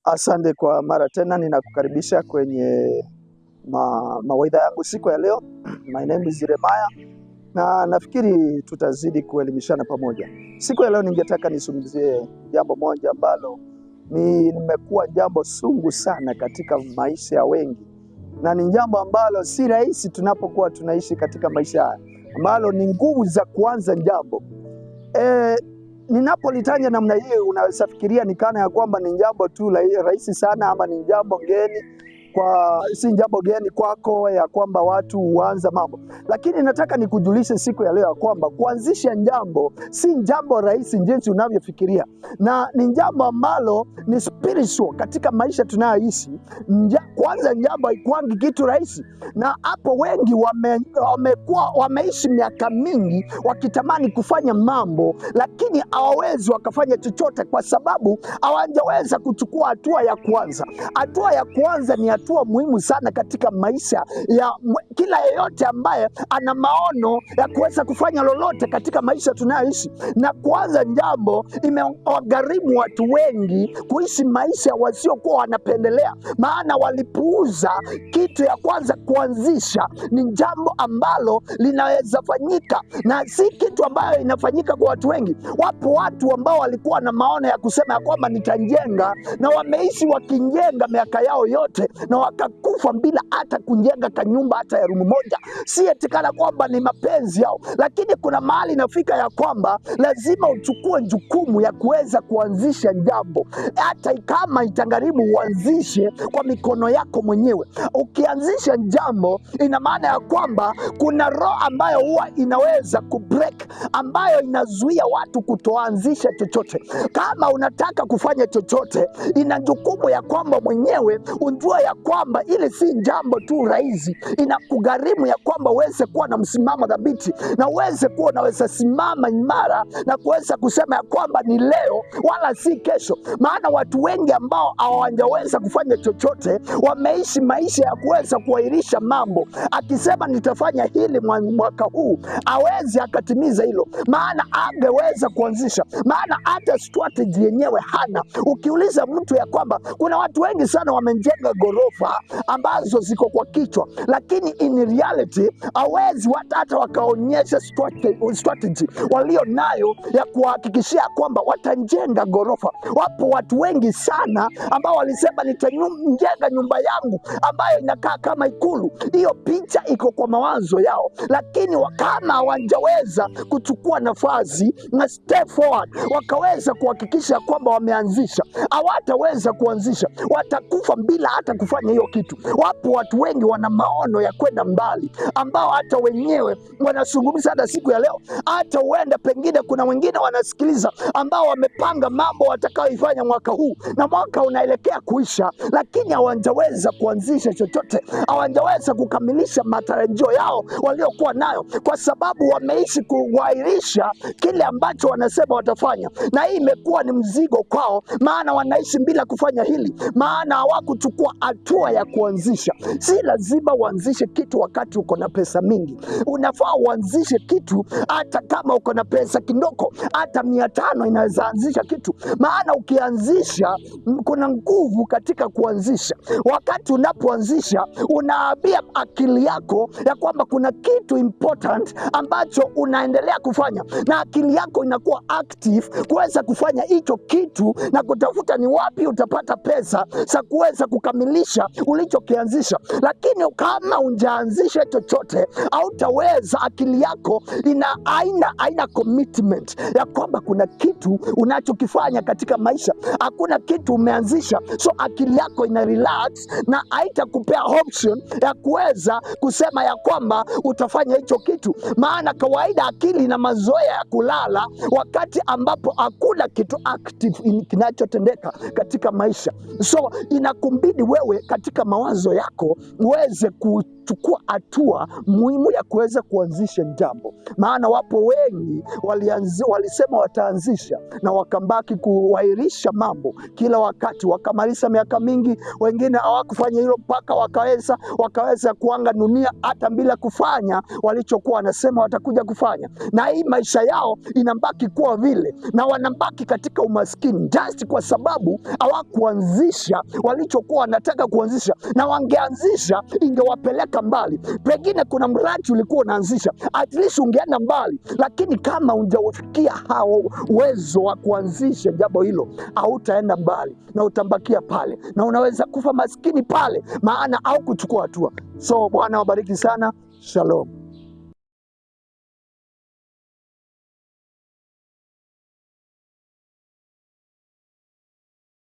Asante kwa mara tena, ninakukaribisha kwenye mawaidha yangu siku ya leo. My name is Jeremiah na nafikiri tutazidi kuelimishana pamoja. Siku ya leo ningetaka nizungumzie jambo moja ambalo nimekuwa jambo sungu sana katika maisha ya wengi, na ni jambo ambalo si rahisi tunapokuwa tunaishi katika maisha haya, ambalo ni nguvu za kuanza jambo. Ninapolitaja namna hiyo, unaweza fikiria ni kana ya kwamba ni jambo tu rahisi sana, ama ni jambo geni si jambo geni kwako ya kwamba watu huanza mambo. Lakini nataka nikujulishe siku ya leo ya kwamba kuanzisha jambo si jambo rahisi jinsi unavyofikiria, na ni jambo ambalo ni spiritual katika maisha tunayoishi. Kwanza jambo haikuangi kitu rahisi, na hapo wengi wameishi miaka mingi wakitamani kufanya mambo, lakini hawawezi wakafanya chochote kwa sababu hawajaweza kuchukua hatua ya kwanza. Hatua ya kwanza ni hatua muhimu sana katika maisha ya kila yeyote ambaye ana maono ya kuweza kufanya lolote katika maisha tunayoishi. Na kwanza jambo imewagharimu watu wengi kuishi maisha wasiokuwa wanapendelea, maana walipuuza kitu ya kwanza. Kuanzisha ni jambo ambalo linaweza fanyika, na si kitu ambayo inafanyika kwa watu wengi. Wapo watu ambao walikuwa na maono ya kusema ya kwamba nitajenga, na wameishi wakijenga miaka yao yote na wakakufa bila hata kujenga kanyumba hata ya rumu moja. Si etikana kwamba ni mapenzi yao, lakini kuna mahali inafika ya kwamba lazima uchukue jukumu ya kuweza kuanzisha jambo, hata kama itagharimu uanzishe kwa mikono yako mwenyewe. Ukianzisha jambo, ina maana ya kwamba kuna roho ambayo huwa inaweza kubreak, ambayo inazuia watu kutoanzisha chochote. Kama unataka kufanya chochote, ina jukumu ya kwamba mwenyewe unjua ya kwamba ile si jambo tu rahisi. Inakugharimu ya kwamba uweze kuwa na msimamo dhabiti, na uweze kuwa unaweza simama imara na kuweza kusema ya kwamba ni leo wala si kesho. Maana watu wengi ambao hawajaweza kufanya chochote wameishi maisha ya kuweza kuahirisha mambo, akisema nitafanya hili mwaka huu, hawezi akatimiza hilo, maana angeweza kuanzisha, maana hata strategy yenyewe hana. Ukiuliza mtu ya kwamba kuna watu wengi sana wamejenga ghorofa ambazo ziko kwa kichwa, lakini in reality hawezi hata wakaonyesha strategy walio nayo ya kuhakikishia kwamba watajenga ghorofa. Wapo watu wengi sana ambao walisema nitajenga nyumba yangu ambayo inakaa kama ikulu. Hiyo picha iko kwa mawazo yao, lakini kama hawajaweza kuchukua nafasi na step forward wakaweza kuhakikisha kwamba wameanzisha, hawataweza kuanzisha, watakufa bila hata kufanya hiyo kitu. Wapo watu wengi wana maono ya kwenda mbali, ambao hata wenyewe wanazungumza hata siku ya leo. Hata huenda pengine kuna wengine wanasikiliza ambao wamepanga mambo watakayoifanya mwaka huu, na mwaka unaelekea kuisha, lakini hawajaweza kuanzisha chochote, hawajaweza kukamilisha matarajio yao waliokuwa nayo, kwa sababu wameishi kuahirisha kile ambacho wanasema watafanya. Na hii imekuwa ni mzigo kwao, maana wanaishi bila kufanya hili, maana hawakuchukua hatua ya kuanzisha. Si lazima uanzishe kitu wakati uko na pesa mingi. Unafaa uanzishe kitu hata kama uko na pesa kidogo, hata 500 inaweza anzisha kitu, maana ukianzisha kuna nguvu katika kuanzisha. Wakati unapoanzisha, unaambia akili yako ya kwamba kuna kitu important ambacho unaendelea kufanya, na akili yako inakuwa active kuweza kufanya hicho kitu na kutafuta ni wapi utapata pesa za kuweza kukamilisha ulichokianzisha. Lakini kama hujaanzisha chochote, hautaweza. Akili yako haina commitment ya kwamba kuna kitu unachokifanya katika maisha. Hakuna kitu umeanzisha, so akili yako ina relax na haitakupea option ya kuweza kusema ya kwamba utafanya hicho kitu. Maana kawaida akili ina mazoea ya kulala wakati ambapo hakuna kitu active kinachotendeka katika maisha. So inakumbidi wewe katika mawazo yako uweze kuchukua hatua muhimu ya kuweza kuanzisha jambo. Maana wapo wengi walisema wataanzisha na wakambaki kuahirisha mambo kila wakati, wakamaliza miaka mingi. Wengine hawakufanya hilo mpaka wakaweza kuanga dunia hata bila kufanya walichokuwa wanasema watakuja kufanya, na hii maisha yao inabaki kuwa vile, na wanabaki katika umaskini just kwa sababu hawakuanzisha walichokuwa wanataka kuanzisha. Na wangeanzisha ingewapeleka mbali. Pengine kuna mradi ulikuwa unaanzisha, at least ungeenda mbali, lakini kama unjafikia hao uwezo wa kuanzisha jambo hilo, hautaenda mbali na utambakia pale, na unaweza kufa maskini pale, maana au kuchukua hatua. So Bwana wabariki sana. Shalom.